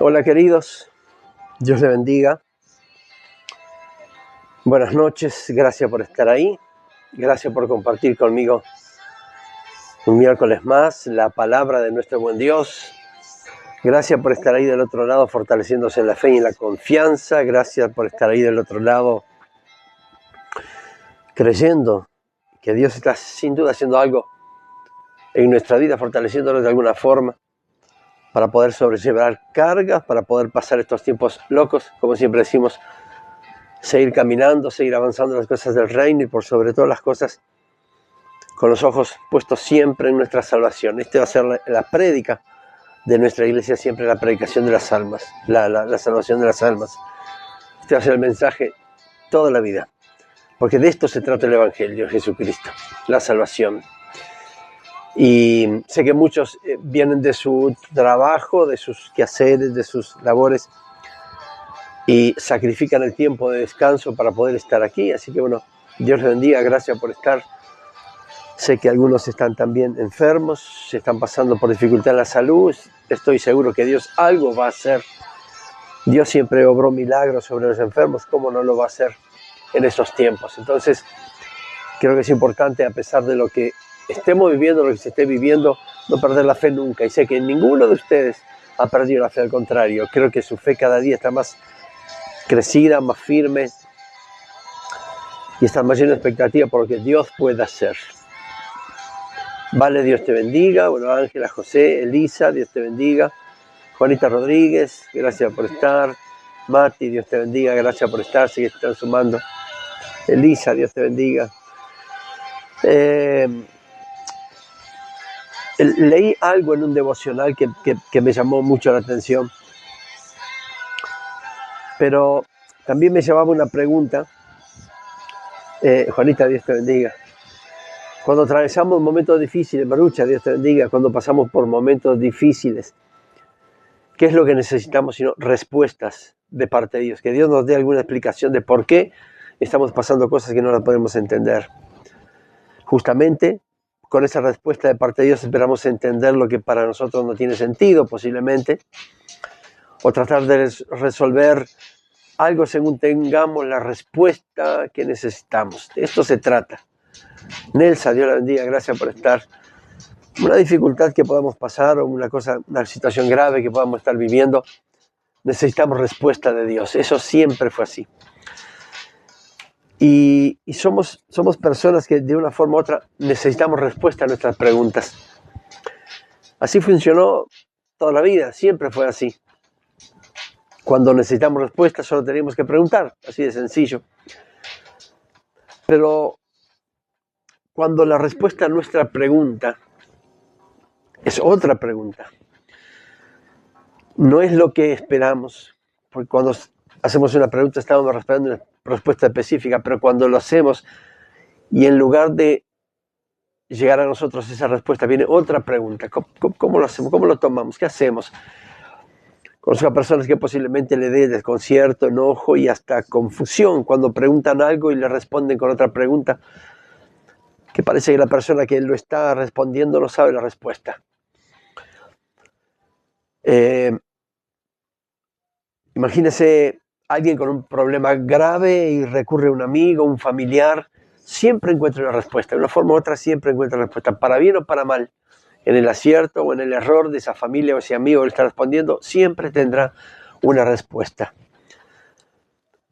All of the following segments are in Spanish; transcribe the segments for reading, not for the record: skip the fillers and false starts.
Hola queridos, Dios les bendiga. Buenas noches, gracias por estar ahí. Gracias por compartir conmigo un miércoles más la palabra de nuestro buen Dios. Gracias por estar ahí del otro lado fortaleciéndose en la fe y en la confianza. Gracias por estar ahí del otro lado creyendo que Dios está sin duda haciendo algo en nuestra vida, fortaleciéndonos de alguna forma para poder sobrellevar cargas, para poder pasar estos tiempos locos, como siempre decimos, seguir caminando, seguir avanzando en las cosas del reino y por sobre todas las cosas con los ojos puestos siempre en nuestra salvación. Este va a ser la prédica de nuestra iglesia, siempre la predicación de las almas, la salvación de las almas. Este va a ser el mensaje toda la vida, porque de esto se trata el Evangelio de Jesucristo, la salvación. Y sé que muchos vienen de su trabajo, de sus quehaceres, de sus labores y sacrifican el tiempo de descanso para poder estar aquí. Así que bueno, Dios les bendiga, gracias por estar. Sé que algunos están también enfermos, se están pasando por dificultad en la salud. Estoy seguro que Dios algo va a hacer. Dios siempre obró milagros sobre los enfermos, ¿cómo no lo va a hacer en estos tiempos? Entonces, creo que es importante, a pesar de lo que estemos viviendo, lo que se esté viviendo, no perder la fe nunca. Y sé que ninguno de ustedes ha perdido la fe, al contrario. Creo que su fe cada día está más crecida, más firme y está más llena de expectativa por lo que Dios puede hacer. Vale, Dios te bendiga. Bueno, Ángela, José, Elisa, Dios te bendiga. Juanita Rodríguez, gracias por estar. Mati, Dios te bendiga, gracias por estar. Sí que están sumando. Elisa, Dios te bendiga. Leí algo en un devocional que me llamó mucho la atención, pero también me llamaba una pregunta. Juanita, Dios te bendiga. Cuando atravesamos momentos difíciles, Marucha, Dios te bendiga, cuando pasamos por momentos difíciles, ¿qué es lo que necesitamos sino respuestas de parte de Dios? Que Dios nos dé alguna explicación de por qué estamos pasando cosas que no las podemos entender. Justamente con esa respuesta de parte de Dios esperamos entender lo que para nosotros no tiene sentido posiblemente, o tratar de resolver algo según tengamos la respuesta que necesitamos. De esto se trata. Nelsa, Dios la bendiga, gracias por estar. Una dificultad que podamos pasar o una situación grave que podamos estar viviendo, necesitamos respuesta de Dios. Eso siempre fue así. Y somos personas que de una forma u otra necesitamos respuesta a nuestras preguntas. Así funcionó toda la vida, siempre fue así. Cuando necesitamos respuesta solo tenemos que preguntar, así de sencillo. Pero cuando la respuesta a nuestra pregunta es otra pregunta, no es lo que esperamos, porque cuando hacemos una pregunta estamos esperando una respuesta específica, pero cuando lo hacemos y en lugar de llegar a nosotros esa respuesta viene otra pregunta, ¿cómo lo hacemos? ¿Cómo lo tomamos? ¿Qué hacemos? Conozco a personas que posiblemente le dé desconcierto, enojo y hasta confusión cuando preguntan algo y le responden con otra pregunta, que parece que la persona que lo está respondiendo no sabe la respuesta. Imagínese alguien con un problema grave y recurre a un amigo, un familiar, siempre encuentra una respuesta. De una forma u otra siempre encuentra una respuesta, para bien o para mal. En el acierto o en el error de esa familia o ese amigo que le está respondiendo, siempre tendrá una respuesta.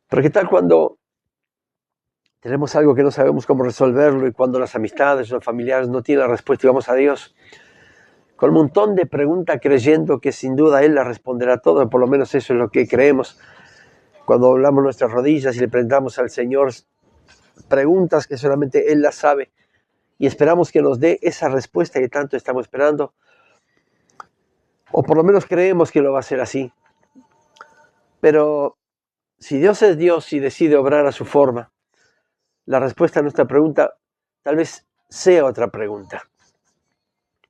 Pero ¿qué tal cuando tenemos algo que no sabemos cómo resolverlo y cuando las amistades o los familiares no tienen la respuesta y vamos a Dios con un montón de preguntas creyendo que sin duda Él la responderá todo? Por lo menos eso es lo que creemos cuando doblamos nuestras rodillas y le preguntamos al Señor preguntas que solamente Él las sabe y esperamos que nos dé esa respuesta que tanto estamos esperando, o por lo menos creemos que lo va a hacer así. Pero si Dios es Dios y decide obrar a su forma, la respuesta a nuestra pregunta tal vez sea otra pregunta.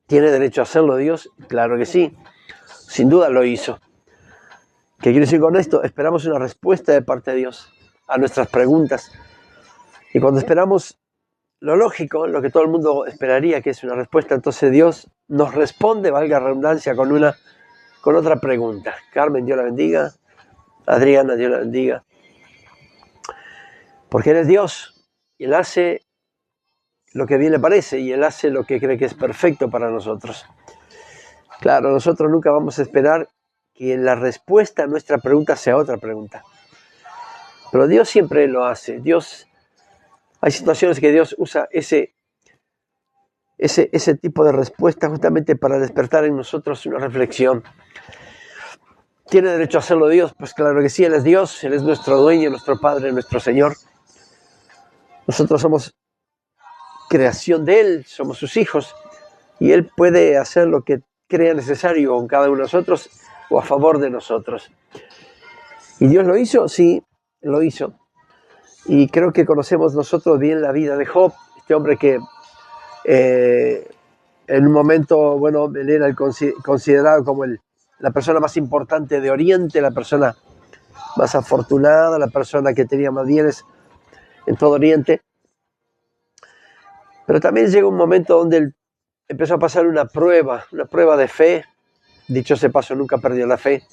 ¿Tiene derecho a hacerlo Dios? Claro que sí, sin duda lo hizo. ¿Qué quiere decir con esto? Esperamos una respuesta de parte de Dios a nuestras preguntas. Y cuando esperamos lo lógico, lo que todo el mundo esperaría, que es una respuesta, entonces Dios nos responde, valga la redundancia, con una con otra pregunta. Carmen, Dios la bendiga. Adriana, Dios la bendiga. Porque Él es Dios y Él hace lo que bien le parece y Él hace lo que cree que es perfecto para nosotros. Claro, nosotros nunca vamos a esperar que la respuesta a nuestra pregunta sea otra pregunta. Pero Dios siempre lo hace. Hay situaciones que Dios usa ese tipo de respuesta justamente para despertar en nosotros una reflexión. ¿Tiene derecho a hacerlo Dios? Pues claro que sí, Él es Dios, Él es nuestro dueño, nuestro Padre, nuestro Señor. Nosotros somos creación de Él, somos sus hijos, y Él puede hacer lo que crea necesario con cada uno de nosotros o a favor de nosotros. ¿Y Dios lo hizo? Sí, lo hizo. Y creo que conocemos nosotros bien la vida de Job, este hombre que en un momento, bueno, él era considerado como la persona más importante de Oriente, la persona más afortunada, la persona que tenía más bienes en todo Oriente. Pero también llegó un momento donde él empezó a pasar una prueba de fe. Dicho ese paso, nunca perdió la fe.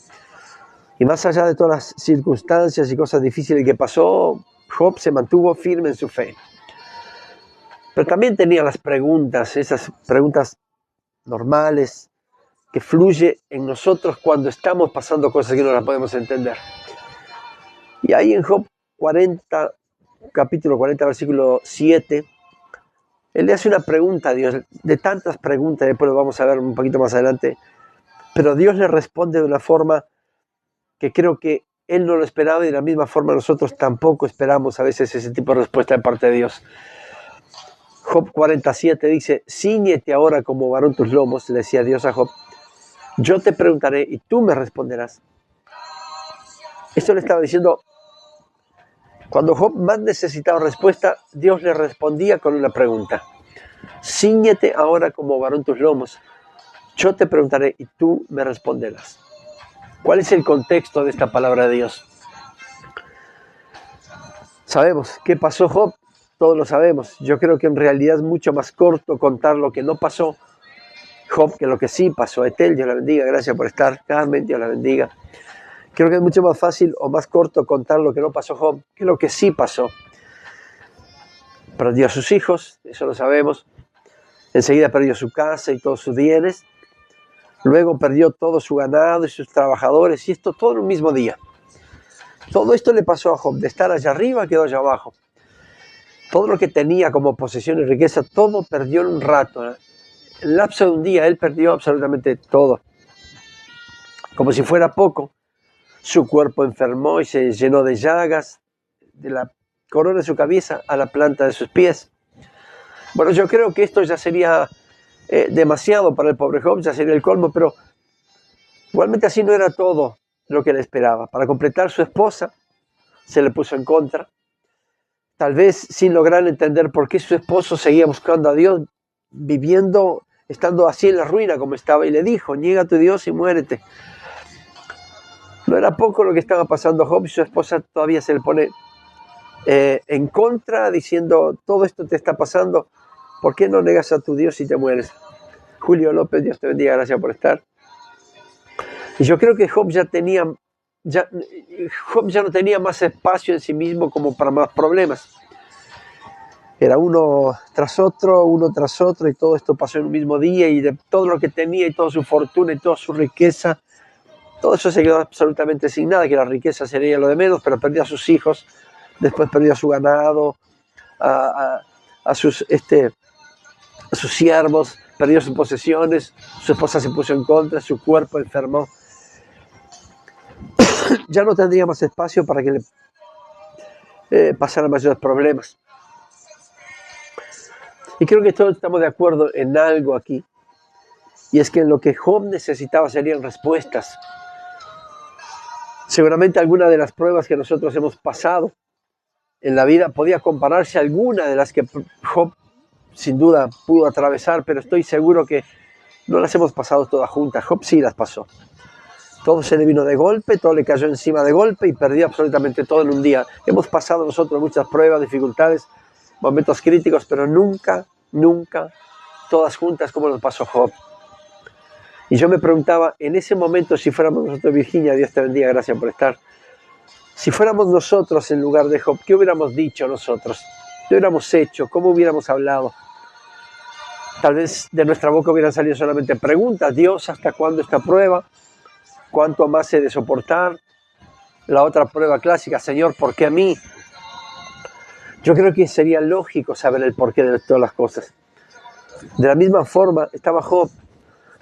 Y más allá de todas las circunstancias y cosas difíciles que pasó, Job se mantuvo firme en su fe. Pero también tenía las preguntas, esas preguntas normales que fluye en nosotros cuando estamos pasando cosas que no las podemos entender. Y ahí en Job 40, capítulo 40, versículo 7, él le hace una pregunta a Dios, de tantas preguntas, después lo vamos a ver un poquito más adelante, pero Dios le responde de una forma que creo que él no lo esperaba y de la misma forma nosotros tampoco esperamos a veces ese tipo de respuesta de parte de Dios. Job 47 dice, cíñete ahora como varón tus lomos, le decía Dios a Job, yo te preguntaré y tú me responderás. Esto le estaba diciendo, cuando Job más necesitaba respuesta, Dios le respondía con una pregunta. Cíñete ahora como varón tus lomos, yo te preguntaré y tú me responderás. ¿Cuál es el contexto de esta palabra de Dios? Sabemos qué pasó Job, todos lo sabemos. Yo creo que en realidad es mucho más corto contar lo que no pasó Job que lo que sí pasó. Etel, Dios la bendiga, gracias por estar. Carmen, Dios la bendiga. Creo que es mucho más fácil o más corto contar lo que no pasó Job que lo que sí pasó. Perdió a sus hijos, eso lo sabemos. Enseguida perdió su casa y todos sus bienes. Luego perdió todo su ganado y sus trabajadores, y esto todo en un mismo día. Todo esto le pasó a Job, de estar allá arriba quedó allá abajo. Todo lo que tenía como posesión y riqueza, todo perdió en un rato. En el lapso de un día, él perdió absolutamente todo. Como si fuera poco, su cuerpo enfermó y se llenó de llagas, de la corona de su cabeza a la planta de sus pies. Bueno, yo creo que esto ya sería demasiado para el pobre Job, ya sería el colmo, pero igualmente así no era todo lo que le esperaba. Para completar, su esposa se le puso en contra, tal vez sin lograr entender por qué su esposo seguía buscando a Dios, viviendo, estando así en la ruina como estaba, y le dijo, niega a tu Dios y muérete. No era poco lo que estaba pasando a Job, y su esposa todavía se le pone en contra, diciendo, todo esto te está pasando, ¿por qué no negas a tu Dios y te mueres? Julio López, Dios te bendiga, gracias por estar. Y yo creo que Job ya no tenía más espacio en sí mismo como para más problemas. Era uno tras otro, y todo esto pasó en un mismo día, y de todo lo que tenía y toda su fortuna y toda su riqueza, todo eso se quedó absolutamente sin nada, que la riqueza sería lo de menos, pero perdió a sus hijos, después perdió a su ganado, a sus siervos, perdió sus posesiones, su esposa se puso en contra, su cuerpo enfermó. Ya no tendría más espacio para que le pasaran mayores problemas. Y creo que todos estamos de acuerdo en algo aquí, y es que en lo que Job necesitaba serían respuestas. Seguramente alguna de las pruebas que nosotros hemos pasado en la vida podía compararse a alguna de las que Job sin duda pudo atravesar, pero estoy seguro que no las hemos pasado todas juntas. Job sí las pasó. Todo se le vino de golpe, todo le cayó encima de golpe y perdió absolutamente todo en un día. Hemos pasado nosotros muchas pruebas, dificultades, momentos críticos, pero nunca todas juntas como nos pasó Job. Y yo me preguntaba, en ese momento, si fuéramos nosotros, Virginia, Dios te bendiga, gracias por estar. Si fuéramos nosotros en lugar de Job, ¿qué hubiéramos dicho nosotros? ¿Qué hubiéramos hecho? ¿Cómo hubiéramos hablado? Tal vez de nuestra boca hubieran salido solamente preguntas. Dios, ¿hasta cuándo esta prueba? ¿Cuánto más he de soportar? La otra prueba clásica, Señor, ¿por qué a mí? Yo creo que sería lógico saber el porqué de todas las cosas. De la misma forma, estaba Job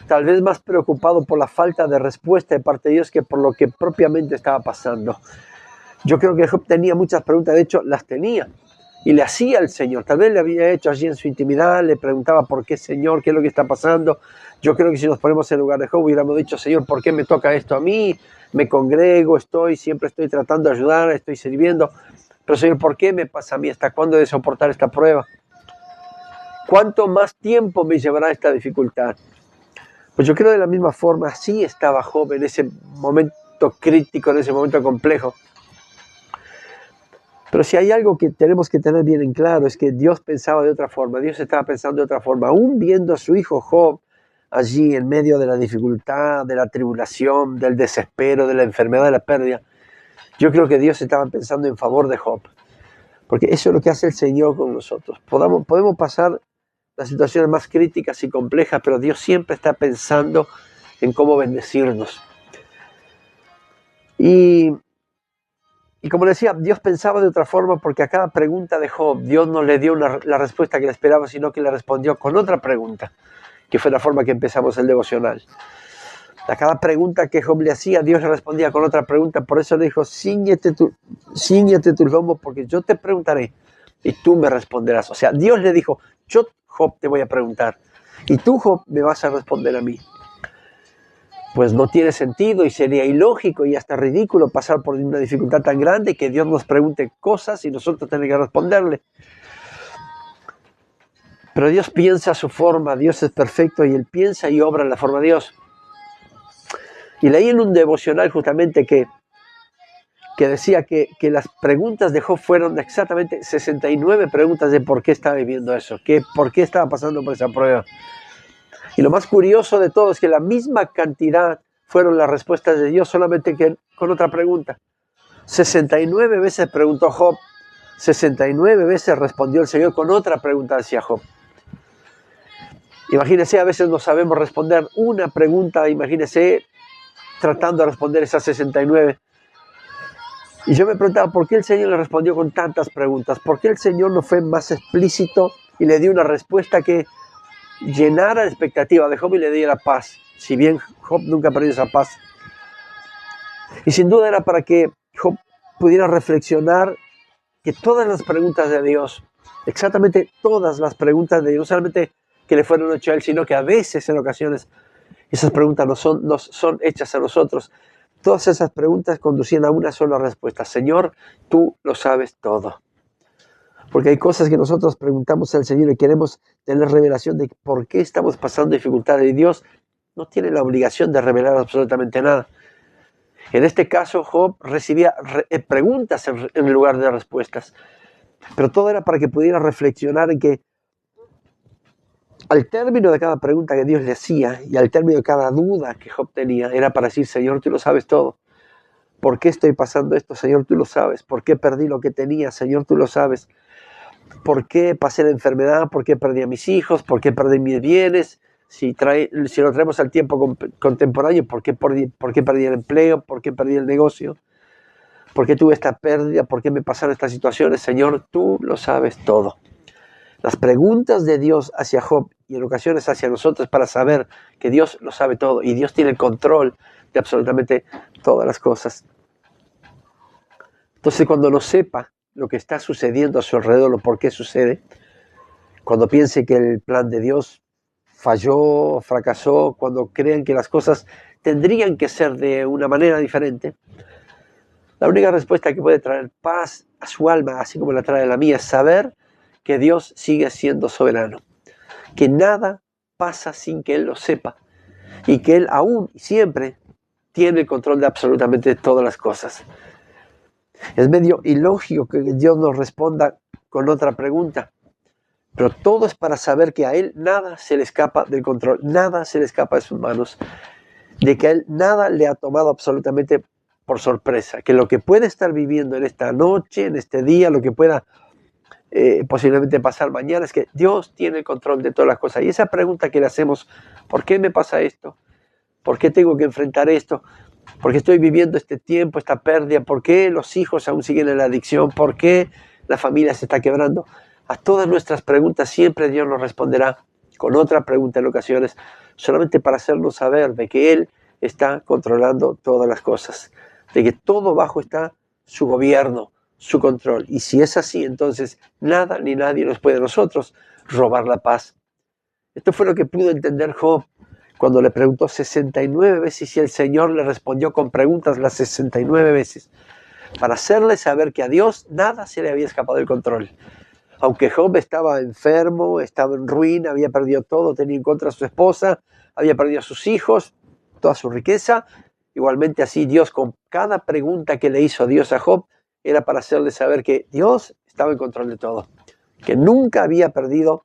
tal vez más preocupado por la falta de respuesta de parte de Dios que por lo que propiamente estaba pasando. Yo creo que Job tenía muchas preguntas, de hecho las tenía, y le hacía al Señor. Tal vez le había hecho allí en su intimidad, le preguntaba por qué, Señor, qué es lo que está pasando. Yo creo que si nos ponemos en lugar de Job, hubiéramos dicho, Señor, ¿por qué me toca esto a mí? Me congrego, siempre estoy tratando de ayudar, estoy sirviendo. Pero Señor, ¿por qué me pasa a mí? ¿Hasta cuándo he de soportar esta prueba? ¿Cuánto más tiempo me llevará esta dificultad? Pues yo creo de la misma forma, así estaba Job en ese momento crítico, en ese momento complejo. Pero si hay algo que tenemos que tener bien en claro, es que Dios pensaba de otra forma, Dios estaba pensando de otra forma. Aún viendo a su hijo Job allí en medio de la dificultad, de la tribulación, del desespero, de la enfermedad, de la pérdida, yo creo que Dios estaba pensando en favor de Job. Porque eso es lo que hace el Señor con nosotros. Podemos pasar las situaciones más críticas y complejas, pero Dios siempre está pensando en cómo bendecirnos. Y como decía, Dios pensaba de otra forma porque a cada pregunta de Job, Dios no le dio la respuesta que le esperaba, sino que le respondió con otra pregunta, que fue la forma que empezamos el devocional. A cada pregunta que Job le hacía, Dios le respondía con otra pregunta. Por eso le dijo, cíñete tus lomos porque yo te preguntaré y tú me responderás. O sea, Dios le dijo, yo, Job, te voy a preguntar y tú, Job, me vas a responder a mí. Pues no tiene sentido y sería ilógico y hasta ridículo pasar por una dificultad tan grande que Dios nos pregunte cosas y nosotros tenemos que responderle. Pero Dios piensa a su forma, Dios es perfecto y Él piensa y obra en la forma de Dios. Y leí en un devocional justamente que decía que las preguntas de Job fueron exactamente 69 preguntas de por qué estaba viviendo eso, por qué estaba pasando por esa prueba. Y lo más curioso de todo es que la misma cantidad fueron las respuestas de Dios, solamente que con otra pregunta. 69 veces preguntó Job, 69 veces respondió el Señor con otra pregunta hacia Job. Imagínense, a veces no sabemos responder una pregunta, imagínense tratando de responder esas 69. Y yo me preguntaba, ¿por qué el Señor le respondió con tantas preguntas? ¿Por qué el Señor no fue más explícito y le dio una respuesta que llenara la expectativa de Job y le diera paz? Si bien Job nunca perdió esa paz. Y sin duda era para que Job pudiera reflexionar que todas las preguntas de Dios, exactamente todas las preguntas de Dios, no solamente que le fueron hechas a él, sino que a veces, en ocasiones, esas preguntas nos son hechas a nosotros. Todas esas preguntas conducían a una sola respuesta. Señor, tú lo sabes todo. Porque hay cosas que nosotros preguntamos al Señor y queremos tener revelación de por qué estamos pasando dificultades. Y Dios no tiene la obligación de revelar absolutamente nada. En este caso, Job recibía preguntas en lugar de respuestas. Pero todo era para que pudiera reflexionar en que al término de cada pregunta que Dios le hacía y al término de cada duda que Job tenía, era para decir, Señor, tú lo sabes todo. ¿Por qué estoy pasando esto? Señor, tú lo sabes. ¿Por qué perdí lo que tenía? Señor, tú lo sabes. ¿Por qué pasé la enfermedad? ¿Por qué perdí a mis hijos? ¿Por qué perdí mis bienes? Si lo traemos al tiempo contemporáneo, ¿por qué perdí el empleo? ¿Por qué perdí el negocio? ¿Por qué tuve esta pérdida? ¿Por qué me pasaron estas situaciones? Señor, tú lo sabes todo. Las preguntas de Dios hacia Job y en ocasiones hacia nosotros para saber que Dios lo sabe todo y Dios tiene el control de absolutamente todas las cosas. Entonces, cuando no sepa lo que está sucediendo a su alrededor o por qué sucede, cuando piense que el plan de Dios falló, fracasó, cuando crean que las cosas tendrían que ser de una manera diferente, la única respuesta que puede traer paz a su alma, así como la trae la mía, es saber que Dios sigue siendo soberano, que nada pasa sin que Él lo sepa y que Él aún y siempre tiene el control de absolutamente todas las cosas. Es medio ilógico que Dios nos responda con otra pregunta, Pero todo es para saber que a Él nada se le escapa del control, nada se le escapa de sus manos, de que a Él nada le ha tomado absolutamente por sorpresa, que lo que puede estar viviendo en esta noche, en este día, lo que pueda posiblemente pasar mañana, es que Dios tiene el control de todas las cosas. Y esa pregunta que le hacemos, ¿por qué me pasa esto? ¿Por qué tengo que enfrentar esto? ¿Por qué estoy viviendo este tiempo, esta pérdida? ¿Por qué los hijos aún siguen en la adicción? ¿Por qué la familia se está quebrando? A todas nuestras preguntas siempre Dios nos responderá con otra pregunta en ocasiones, solamente para hacernos saber de que Él está controlando todas las cosas, de que todo bajo está su gobierno, su control. Y si es así, entonces nada ni nadie nos puede a nosotros robar la paz. Esto fue lo que pudo entender Job cuando le preguntó 69 veces y el Señor le respondió con preguntas las 69 veces, para hacerle saber que a Dios nada se le había escapado del control. Aunque Job estaba enfermo, estaba en ruina, había perdido todo, tenía en contra a su esposa, había perdido a sus hijos, toda su riqueza, igualmente así Dios, con cada pregunta que le hizo Dios a Job, era para hacerle saber que Dios estaba en control de todo, que nunca había perdido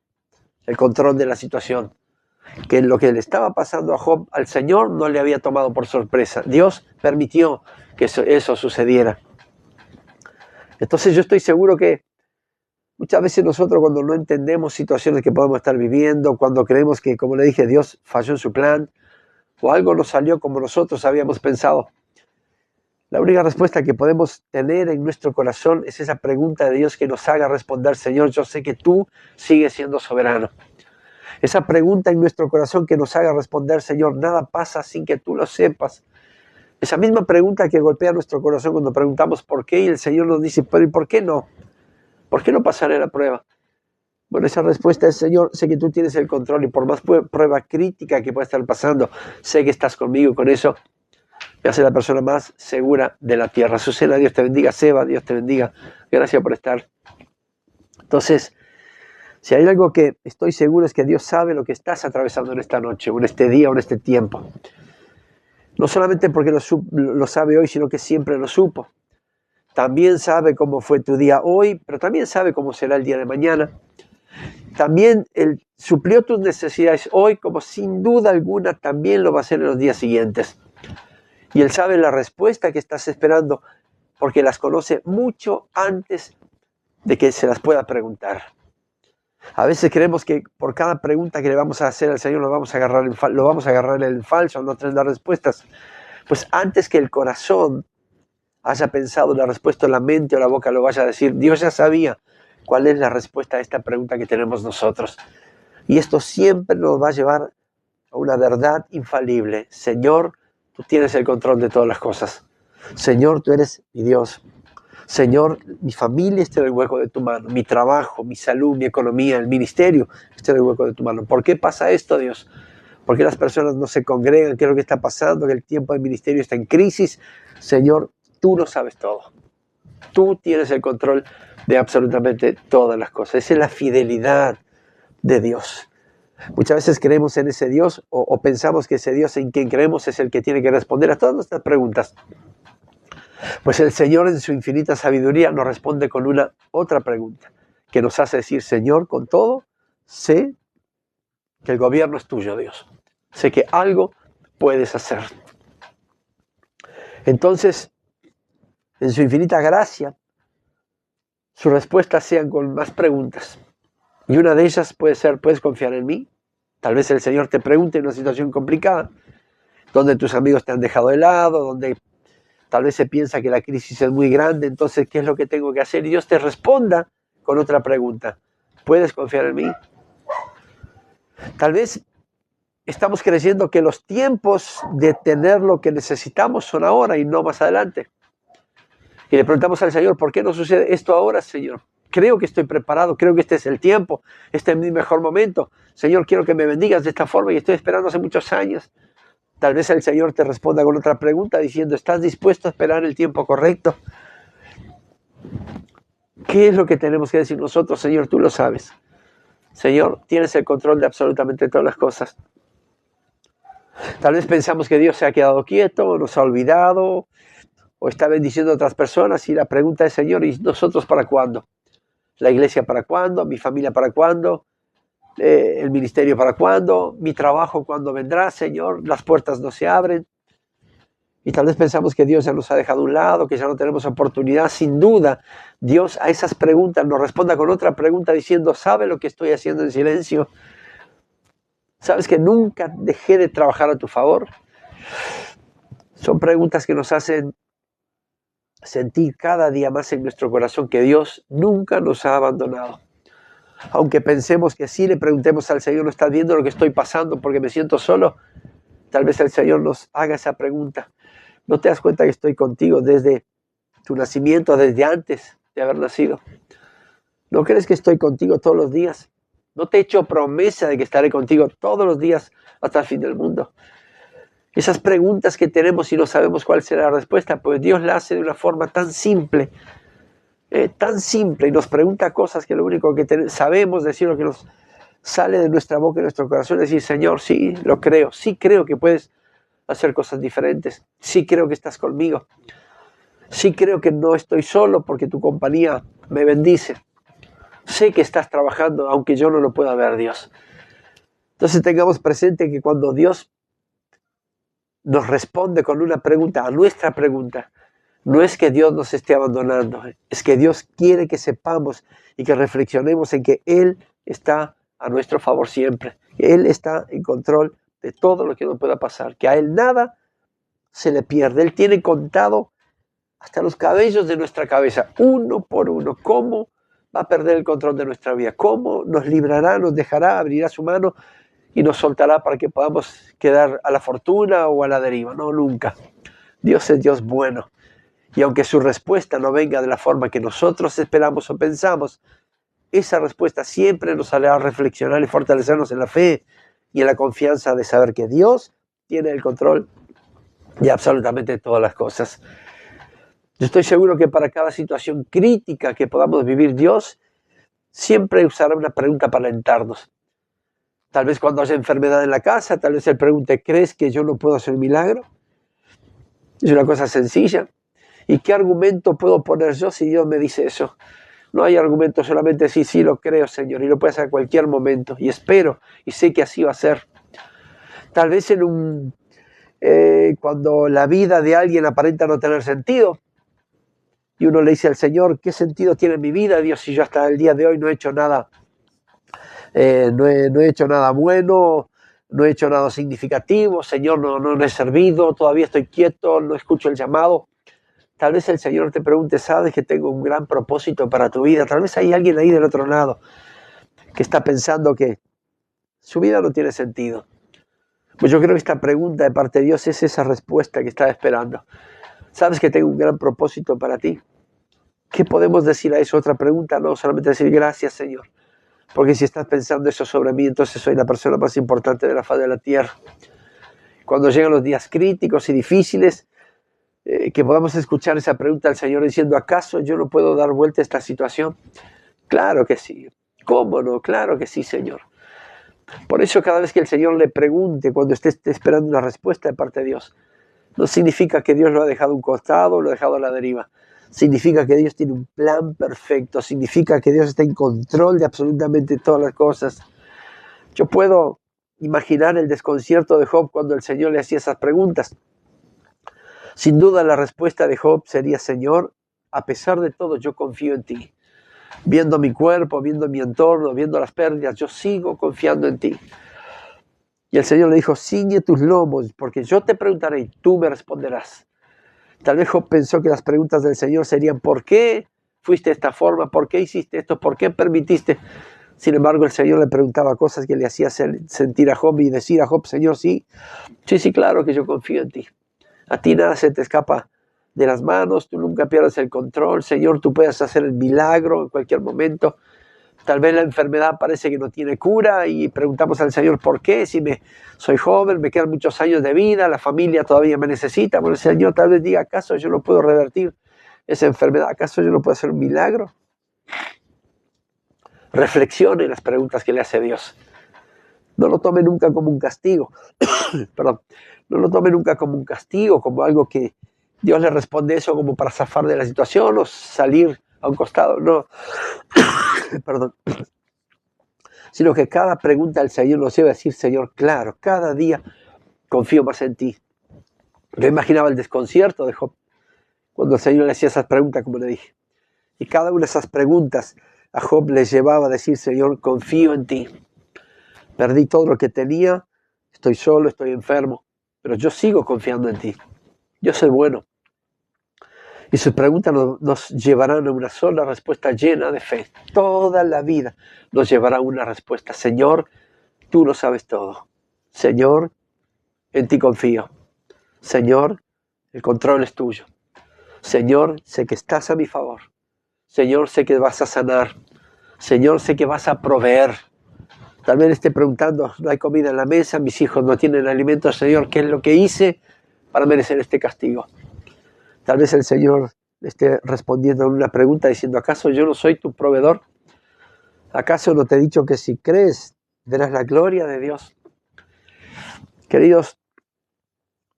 el control de la situación, que lo que le estaba pasando a Job, al Señor no le había tomado por sorpresa. Dios permitió que eso sucediera. Entonces yo estoy seguro que muchas veces nosotros cuando no entendemos situaciones que podemos estar viviendo, cuando creemos que, como le dije, Dios falló en su plan, o algo no salió como nosotros habíamos pensado, la única respuesta que podemos tener en nuestro corazón es esa pregunta de Dios que nos haga responder, Señor, yo sé que tú sigues siendo soberano. Esa pregunta en nuestro corazón que nos haga responder, Señor, nada pasa sin que tú lo sepas. Esa misma pregunta que golpea nuestro corazón cuando preguntamos por qué y el Señor nos dice, pero ¿y por qué no? ¿Por qué no pasaré la prueba? Bueno, esa respuesta es, Señor, sé que tú tienes el control y por más prueba crítica que pueda estar pasando, sé que estás conmigo y con eso me hace la persona más segura de la tierra. Susana, Dios te bendiga. Seba, Dios te bendiga. Gracias por estar. Entonces, si hay algo que estoy seguro es que Dios sabe lo que estás atravesando en esta noche, o en este día, o en este tiempo. No solamente porque lo sabe hoy, sino que siempre lo supo. También sabe cómo fue tu día hoy, pero también sabe cómo será el día de mañana. También Él suplió tus necesidades hoy, como sin duda alguna también lo va a hacer en los días siguientes. Y Él sabe la respuesta que estás esperando, porque las conoce mucho antes de que se las pueda preguntar. A veces creemos que por cada pregunta que le vamos a hacer al Señor lo vamos a agarrar en el falso, no tener las respuestas. Pues antes que el corazón haya pensado la respuesta, la mente o la boca lo vaya a decir, Dios ya sabía cuál es la respuesta a esta pregunta que tenemos nosotros. Y esto siempre nos va a llevar a una verdad infalible. Señor, tú tienes el control de todas las cosas. Señor, tú eres mi Dios. Señor, mi familia está en el hueco de tu mano. Mi trabajo, mi salud, mi economía, el ministerio está en el hueco de tu mano. ¿Por qué pasa esto, Dios? ¿Por qué las personas no se congregan? ¿Qué es lo que está pasando? Que el tiempo del ministerio está en crisis. Señor, tú lo sabes todo. Tú tienes el control de absolutamente todas las cosas. Esa es la fidelidad de Dios. Muchas veces creemos en ese Dios o pensamos que ese Dios en quien creemos es el que tiene que responder a todas nuestras preguntas. Pues el Señor en su infinita sabiduría nos responde con una otra pregunta que nos hace decir, Señor, con todo, sé que el gobierno es tuyo, Dios. Sé que algo puedes hacer. Entonces, en su infinita gracia, sus respuestas sean con más preguntas. Y una de ellas puede ser, ¿puedes confiar en mí? Tal vez el Señor te pregunte en una situación complicada, donde tus amigos te han dejado de lado, donde tal vez se piensa que la crisis es muy grande, entonces, ¿qué es lo que tengo que hacer? Y Dios te responda con otra pregunta. ¿Puedes confiar en mí? Tal vez estamos creyendo que los tiempos de tener lo que necesitamos son ahora y no más adelante. Y le preguntamos al Señor, ¿por qué no sucede esto ahora, Señor? Creo que estoy preparado, creo que este es el tiempo, este es mi mejor momento. Señor, quiero que me bendigas de esta forma y estoy esperando hace muchos años. Tal vez el Señor te responda con otra pregunta diciendo, ¿estás dispuesto a esperar el tiempo correcto? ¿Qué es lo que tenemos que decir nosotros? Señor, tú lo sabes. Señor, tienes el control de absolutamente todas las cosas. Tal vez pensamos que Dios se ha quedado quieto, o nos ha olvidado, o está bendiciendo a otras personas, y la pregunta es, Señor, ¿y nosotros para cuándo? ¿La iglesia para cuándo? ¿Mi familia para cuándo? ¿El ministerio para cuándo? ¿Mi trabajo cuándo vendrá, Señor? Las puertas no se abren. Y tal vez pensamos que Dios ya nos ha dejado a un lado, que ya no tenemos oportunidad. Sin duda, Dios a esas preguntas nos responda con otra pregunta diciendo, ¿sabe lo que estoy haciendo en silencio? ¿Sabes que nunca dejé de trabajar a tu favor? Son preguntas que nos hacen sentir cada día más en nuestro corazón que Dios nunca nos ha abandonado. Aunque pensemos que sí le preguntemos al Señor, ¿no estás viendo lo que estoy pasando porque me siento solo? Tal vez el Señor nos haga esa pregunta. ¿No te das cuenta que estoy contigo desde tu nacimiento, desde antes de haber nacido? ¿No crees que estoy contigo todos los días? ¿No te he hecho promesa de que estaré contigo todos los días hasta el fin del mundo? Esas preguntas que tenemos y no sabemos cuál será la respuesta, pues Dios la hace de una forma tan simple, y nos pregunta cosas que lo único que sabemos decir, lo que nos sale de nuestra boca y nuestro corazón, es decir, Señor, sí, lo creo, sí creo que puedes hacer cosas diferentes, sí creo que estás conmigo, sí creo que no estoy solo porque tu compañía me bendice, sé que estás trabajando aunque yo no lo pueda ver, Dios. Entonces tengamos presente que cuando Dios nos responde con una pregunta a nuestra pregunta, no es que Dios nos esté abandonando, es que Dios quiere que sepamos y que reflexionemos en que Él está a nuestro favor siempre, que Él está en control de todo lo que nos pueda pasar, que a Él nada se le pierde. Él tiene contado hasta los cabellos de nuestra cabeza, uno por uno. ¿Cómo va a perder el control de nuestra vida? ¿Cómo nos librará, nos dejará, abrirá su mano y nos soltará para que podamos quedar a la fortuna o a la deriva? No, nunca. Dios es Dios bueno. Y aunque su respuesta no venga de la forma que nosotros esperamos o pensamos, esa respuesta siempre nos hará reflexionar y fortalecernos en la fe y en la confianza de saber que Dios tiene el control de absolutamente todas las cosas. Yo estoy seguro que para cada situación crítica que podamos vivir, Dios siempre usará una pregunta para alentarnos. Tal vez cuando haya enfermedad en la casa, tal vez Él pregunte, ¿crees que yo no puedo hacer un milagro? Es una cosa sencilla. ¿Y qué argumento puedo poner yo si Dios me dice eso? No hay argumento, solamente sí, sí lo creo, Señor, y lo puede hacer en cualquier momento, y espero, y sé que así va a ser. Tal vez cuando la vida de alguien aparenta no tener sentido, y uno le dice al Señor, ¿qué sentido tiene mi vida, Dios, si yo hasta el día de hoy no he hecho nada, no he hecho nada bueno, no he hecho nada significativo, Señor, no he servido, todavía estoy quieto, no escucho el llamado? Tal vez el Señor te pregunte, ¿sabes que tengo un gran propósito para tu vida? Tal vez hay alguien ahí del otro lado que está pensando que su vida no tiene sentido. Pues yo creo que esta pregunta de parte de Dios es esa respuesta que estaba esperando. ¿Sabes que tengo un gran propósito para ti? ¿Qué podemos decir a eso? Otra pregunta, no, solamente decir gracias, Señor. Porque si estás pensando eso sobre mí, entonces soy la persona más importante de la faz de la tierra. Cuando llegan los días críticos y difíciles, que podamos escuchar esa pregunta al Señor diciendo, ¿acaso yo no puedo dar vuelta a esta situación? Claro que sí. ¿Cómo no? Claro que sí, Señor. Por eso cada vez que el Señor le pregunte, cuando esté esperando una respuesta de parte de Dios, no significa que Dios lo ha dejado a un costado o lo ha dejado a la deriva. Significa que Dios tiene un plan perfecto. Significa que Dios está en control de absolutamente todas las cosas. Yo puedo imaginar el desconcierto de Job cuando el Señor le hacía esas preguntas. Sin duda la respuesta de Job sería, Señor, a pesar de todo yo confío en ti. Viendo mi cuerpo, viendo mi entorno, viendo las pérdidas, yo sigo confiando en ti. Y el Señor le dijo, ciñe tus lomos, porque yo te preguntaré y tú me responderás. Tal vez Job pensó que las preguntas del Señor serían, ¿por qué fuiste de esta forma? ¿Por qué hiciste esto? ¿Por qué permitiste? Sin embargo, el Señor le preguntaba cosas que le hacía sentir a Job y decir a Job, Señor, sí, claro que yo confío en ti. A ti nada se te escapa de las manos, tú nunca pierdes el control, Señor, tú puedes hacer el milagro en cualquier momento. Tal vez la enfermedad parece que no tiene cura y preguntamos al Señor, ¿por qué? Si soy joven, me quedan muchos años de vida, la familia todavía me necesita. Bueno, el Señor tal vez diga, ¿acaso yo no puedo revertir esa enfermedad? ¿Acaso yo no puedo hacer un milagro? Reflexione en las preguntas que le hace Dios. No lo tome nunca como un castigo. Perdón. No lo tome nunca como un castigo, como algo que Dios le responde eso como para zafar de la situación o salir a un costado, no, perdón, sino que cada pregunta del Señor nos lleva a decir, Señor, claro, cada día confío más en ti. Yo imaginaba el desconcierto de Job cuando el Señor le hacía esas preguntas, como le dije. Y cada una de esas preguntas a Job le llevaba a decir, Señor, confío en ti. Perdí todo lo que tenía, estoy solo, estoy enfermo, pero yo sigo confiando en ti. Yo soy bueno. Y sus preguntas nos llevarán a una sola respuesta llena de fe. Toda la vida nos llevará a una respuesta. Señor, tú lo sabes todo. Señor, en ti confío. Señor, el control es tuyo. Señor, sé que estás a mi favor. Señor, sé que vas a sanar. Señor, sé que vas a proveer. Tal vez le esté preguntando, no hay comida en la mesa, mis hijos no tienen alimento. Señor, ¿qué es lo que hice para merecer este castigo? Tal vez el Señor le esté respondiendo a una pregunta diciendo, ¿acaso yo no soy tu proveedor? ¿Acaso no te he dicho que si crees verás la gloria de Dios? Queridos,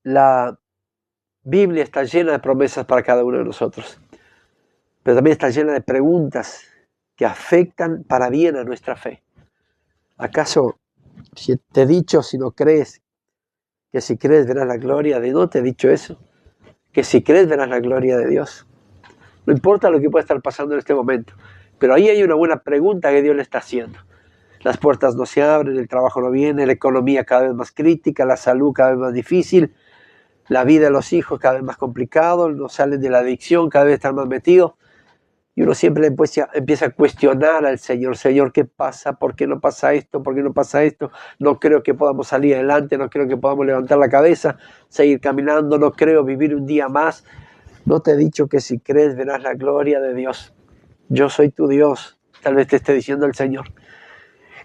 la Biblia está llena de promesas para cada uno de nosotros, pero también está llena de preguntas que afectan para bien a nuestra fe. ¿Acaso si te he dicho, si no crees, que si crees verás la gloria de Dios? ¿No te he dicho eso? Que si crees verás la gloria de Dios. No importa lo que pueda estar pasando en este momento, pero ahí hay una buena pregunta que Dios le está haciendo. Las puertas no se abren, el trabajo no viene, la economía cada vez más crítica, la salud cada vez más difícil, la vida de los hijos cada vez más complicado, no salen de la adicción, cada vez están más metidos. Y uno siempre empieza a cuestionar al Señor. Señor, ¿qué pasa? ¿Por qué no pasa esto? ¿Por qué no pasa esto? No creo que podamos salir adelante, no creo que podamos levantar la cabeza, seguir caminando, no creo vivir un día más. ¿No te he dicho que si crees verás la gloria de Dios? Yo soy tu Dios, tal vez te esté diciendo el Señor.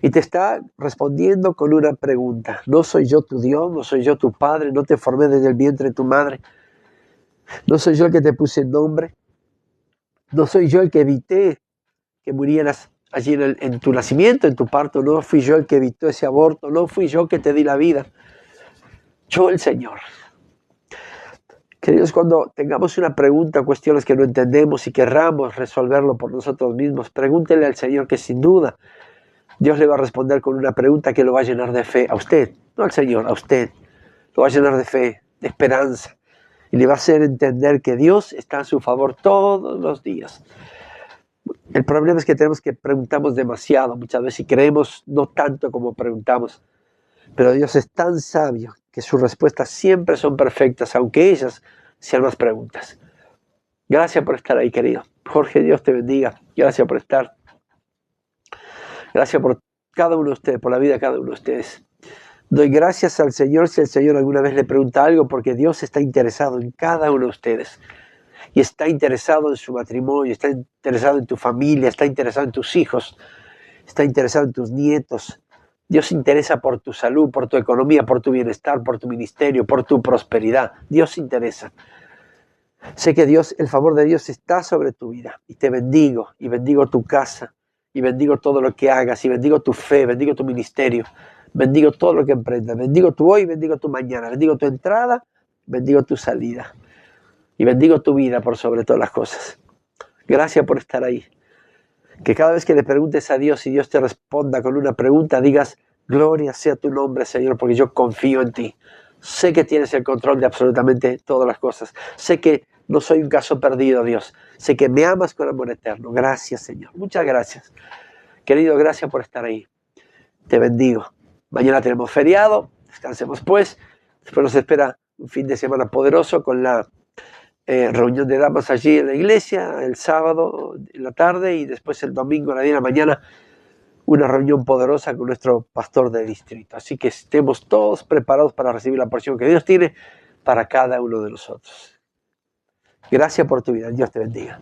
Y te está respondiendo con una pregunta. ¿No soy yo tu Dios? ¿No soy yo tu Padre? ¿No te formé desde el vientre de tu madre? ¿No soy yo el que te puse el nombre? ¿No soy yo el que evité que murieras allí en tu nacimiento, en tu parto? ¿No fui yo el que evitó ese aborto? ¿No fui yo que te di la vida? Yo el Señor. Queridos, cuando tengamos una pregunta, cuestiones que no entendemos y querramos resolverlo por nosotros mismos, pregúntele al Señor, que sin duda Dios le va a responder con una pregunta que lo va a llenar de fe a usted, no al Señor, a usted. Lo va a llenar de fe, de esperanza, y le va a hacer entender que Dios está a su favor todos los días. El problema es que preguntamos demasiado muchas veces y creemos no tanto como preguntamos, pero Dios es tan sabio que sus respuestas siempre son perfectas, aunque ellas sean más preguntas. Gracias por estar ahí, querido. Jorge, Dios te bendiga. Gracias por estar. Gracias por cada uno de ustedes, por la vida de cada uno de ustedes. Doy gracias al Señor si el Señor alguna vez le pregunta algo, porque Dios está interesado en cada uno de ustedes. Y está interesado en su matrimonio, está interesado en tu familia, está interesado en tus hijos, está interesado en tus nietos. Dios se interesa por tu salud, por tu economía, por tu bienestar, por tu ministerio, por tu prosperidad. Dios se interesa. Sé que Dios, el favor de Dios está sobre tu vida, y te bendigo, y bendigo tu casa, y bendigo todo lo que hagas, y bendigo tu fe, bendigo tu ministerio, bendigo todo lo que emprendas, bendigo tu hoy, bendigo tu mañana, bendigo tu entrada, bendigo tu salida, y bendigo tu vida por sobre todas las cosas. Gracias por estar ahí. Que cada vez que le preguntes a Dios y Dios te responda con una pregunta, digas, gloria sea tu nombre, Señor, porque yo confío en ti. Sé que tienes el control de absolutamente todas las cosas. Sé que no soy un caso perdido, Dios. Sé que me amas con amor eterno. Gracias, Señor. Muchas gracias. Querido, gracias por estar ahí. Te bendigo. Mañana tenemos feriado. Descansemos pues. Después nos espera un fin de semana poderoso con la reunión de damas allí en la iglesia, el sábado en la tarde, y después el domingo a la 10 de la mañana una reunión poderosa con nuestro pastor de distrito. Así que estemos todos preparados para recibir la porción que Dios tiene para cada uno de nosotros. Gracias por tu vida. Dios te bendiga.